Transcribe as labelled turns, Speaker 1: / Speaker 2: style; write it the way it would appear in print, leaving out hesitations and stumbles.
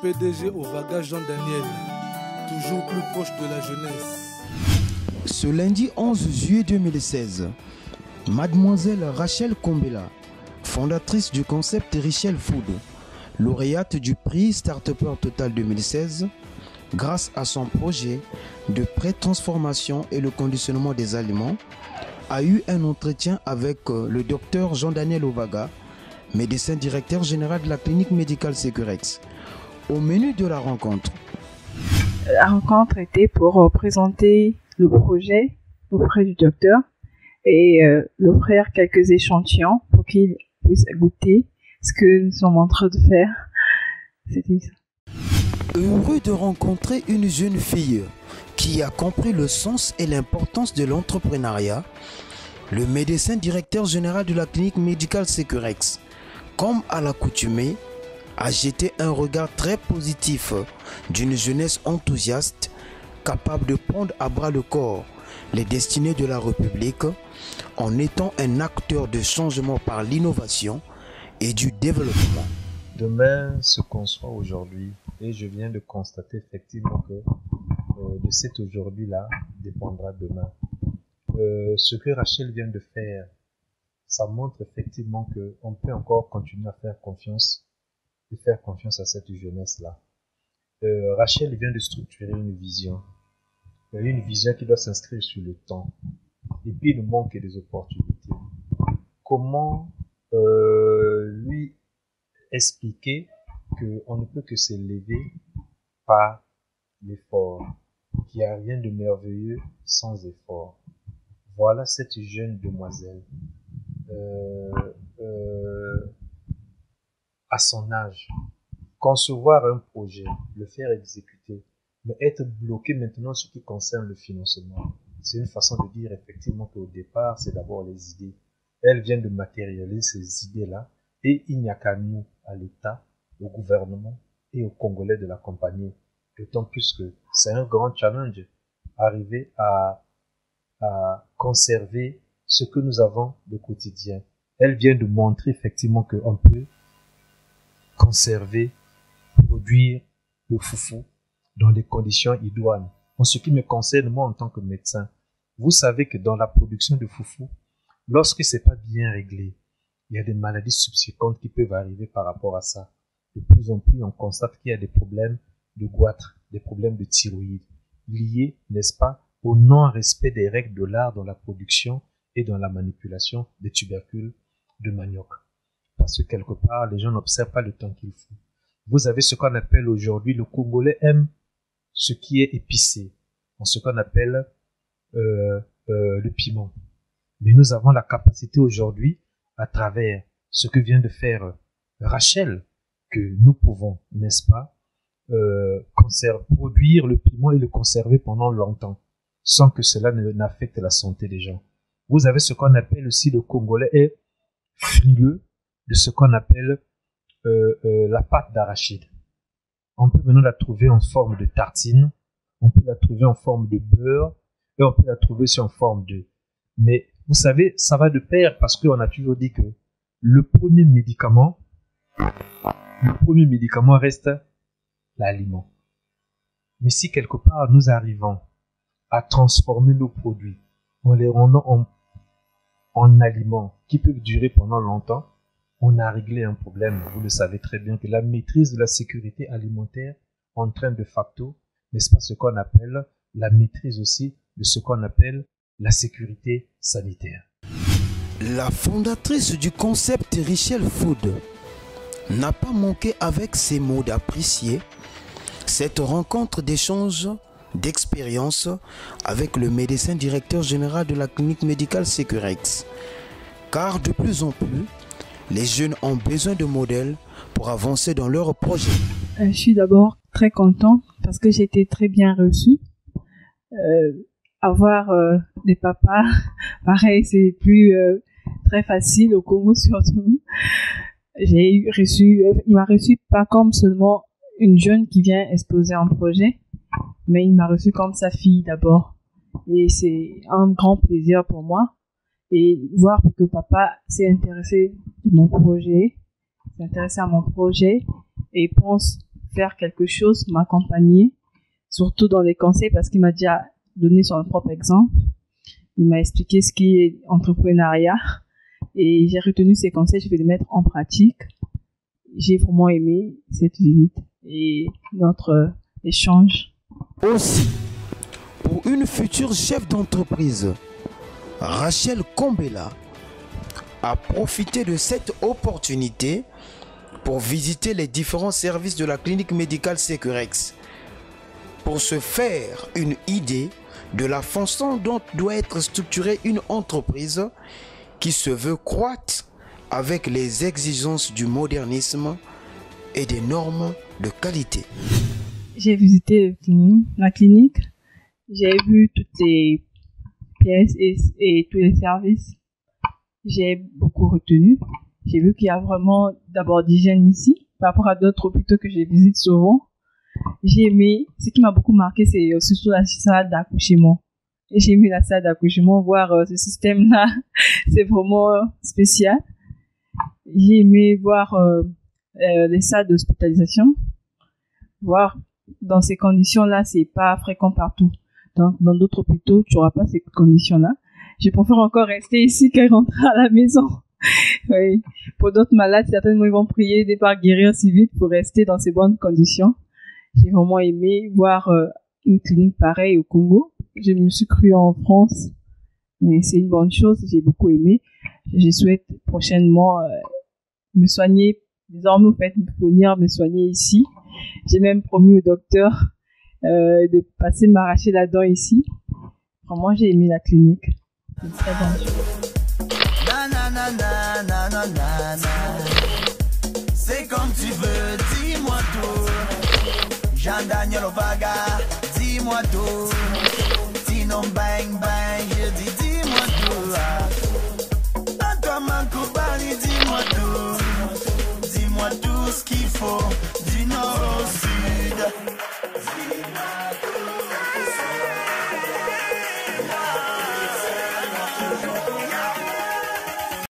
Speaker 1: PDG Ovaga Jean-Daniel, toujours plus proche de la jeunesse.
Speaker 2: Ce lundi 11 juillet 2016, Mademoiselle Rachel Kombela, fondatrice du concept Richel Food, lauréate du prix Start-Upper Total 2016, grâce à son projet de pré-transformation et le conditionnement des aliments, a eu un entretien avec le docteur Jean-Daniel Ovaga, médecin directeur général de la clinique médicale Sécurex. Au menu de la rencontre.
Speaker 3: La rencontre était pour présenter le projet auprès du docteur et lui offrir quelques échantillons pour qu'il puisse goûter ce que nous sommes en train de faire. C'était ça.
Speaker 2: Heureux de rencontrer une jeune fille qui a compris le sens et l'importance de l'entrepreneuriat, le médecin directeur général de la clinique médicale Sécurex, comme à l'accoutumée, a jeté un regard très positif d'une jeunesse enthousiaste, capable de prendre à bras le corps les destinées de la République en étant un acteur de changement par l'innovation et du développement.
Speaker 4: Demain se conçoit aujourd'hui et je viens de constater effectivement que de cet aujourd'hui-là dépendra demain. Ce que Rachel vient de faire, ça montre effectivement qu'on peut encore continuer à faire confiance à cette jeunesse-là. Rachel vient de structurer une vision qui doit s'inscrire sur le temps. Et puis il manque des opportunités. Comment lui expliquer qu'on ne peut que s'élever par l'effort, qu'il n'y a rien de merveilleux sans effort. Voilà cette jeune demoiselle. À son âge, concevoir un projet, le faire exécuter, mais être bloqué maintenant en ce qui concerne le financement. C'est une façon de dire effectivement qu'au départ, c'est d'abord les idées. Elle vient de matérialiser ces idées-là et il n'y a qu'à nous, à l'État, au gouvernement et aux Congolais de l'accompagner. D'autant plus que c'est un grand challenge, arriver à conserver ce que nous avons de quotidien. Elle vient de montrer effectivement qu'on peut conserver, produire le foufou dans des conditions idoines. En ce qui me concerne, moi en tant que médecin, vous savez que dans la production de foufou, lorsque c'est pas bien réglé, il y a des maladies subséquentes qui peuvent arriver par rapport à ça. De plus en plus, on constate qu'il y a des problèmes de goitre, des problèmes de thyroïde, liés, n'est-ce pas, au non-respect des règles de l'art dans la production et dans la manipulation des tubercules de manioc. Parce que quelque part, les gens n'observent pas le temps qu'il faut. Vous avez ce qu'on appelle aujourd'hui, le Congolais aime ce qui est épicé, en ce qu'on appelle le piment. Mais nous avons la capacité aujourd'hui, à travers ce que vient de faire Rachel, que nous pouvons, n'est-ce pas, produire le piment et le conserver pendant longtemps, sans que cela n'affecte la santé des gens. Vous avez ce qu'on appelle aussi le Congolais est frileux de ce qu'on appelle la pâte d'arachide. On peut maintenant la trouver en forme de tartine, on peut la trouver en forme de beurre, et on peut la trouver aussi en forme de... Mais vous savez, ça va de pair parce qu'on a toujours dit que le premier médicament reste l'aliment. Mais si quelque part nous arrivons à transformer nos produits en les rendant en aliments qui peuvent durer pendant longtemps, on a réglé un problème. Vous le savez très bien que la maîtrise de la sécurité alimentaire entraîne de facto, n'est-ce pas, ce qu'on appelle la maîtrise aussi de ce qu'on appelle la sécurité sanitaire.
Speaker 2: La fondatrice du concept Richel Food n'a pas manqué avec ses mots d'apprécier cette rencontre d'échange d'expérience avec le médecin directeur général de la clinique médicale Sécurex. Car de plus en plus, les jeunes ont besoin de modèles pour avancer dans leurs projets.
Speaker 3: Je suis d'abord très contente parce que j'ai été très bien reçue. Avoir des papas, pareil, c'est plus très facile au Congo surtout. Il m'a reçu pas comme seulement une jeune qui vient exposer un projet, mais il m'a reçu comme sa fille d'abord. Et c'est un grand plaisir pour moi. Et voir que papa s'est intéressé à mon projet et pense faire quelque chose, m'accompagner, surtout dans les conseils, parce qu'il m'a déjà donné son propre exemple. Il m'a expliqué ce qui est entrepreneuriat et j'ai retenu ses conseils, je vais les mettre en pratique. J'ai vraiment aimé cette visite et notre échange.
Speaker 2: Aussi, pour une future chef d'entreprise, Rachel Kombela a profité de cette opportunité pour visiter les différents services de la clinique médicale Securex pour se faire une idée de la façon dont doit être structurée une entreprise qui se veut croître avec les exigences du modernisme et des normes de qualité.
Speaker 3: J'ai visité la clinique, j'ai vu toutes les pièces et tous les services. J'ai beaucoup retenu. J'ai vu qu'il y a vraiment d'abord d'hygiène ici, par rapport à d'autres hôpitaux que je visite souvent. J'ai aimé, ce qui m'a beaucoup marqué, c'est surtout la salle d'accouchement. Et j'ai aimé la salle d'accouchement, voir ce système-là, c'est vraiment spécial. J'ai aimé voir les salles d'hospitalisation, voir dans ces conditions-là, c'est pas fréquent partout. Donc, dans d'autres hôpitaux, tu n'auras pas ces conditions-là. Je préfère encore rester ici que rentrer à la maison. Oui. Pour d'autres malades, certainement, ils vont prier de pas guérir si vite pour rester dans ces bonnes conditions. J'ai vraiment aimé voir une clinique pareille au Congo. Je me suis crue en France, mais c'est une bonne chose. J'ai beaucoup aimé. Je souhaite prochainement me soigner. Désormais, en fait, venir me soigner ici. J'ai même promis au docteur de passer m'arracher la dent ici. Vraiment, j'ai aimé la clinique. C'est très bon.
Speaker 5: C'est comme tu veux, dis-moi tout. Jean-Daniel Ovaga, dis-moi tout. Sinon bang bang, je dis dis-moi tout. Antoine Koubali, dis-moi tout. Dis-moi tout ce qu'il faut du Nord.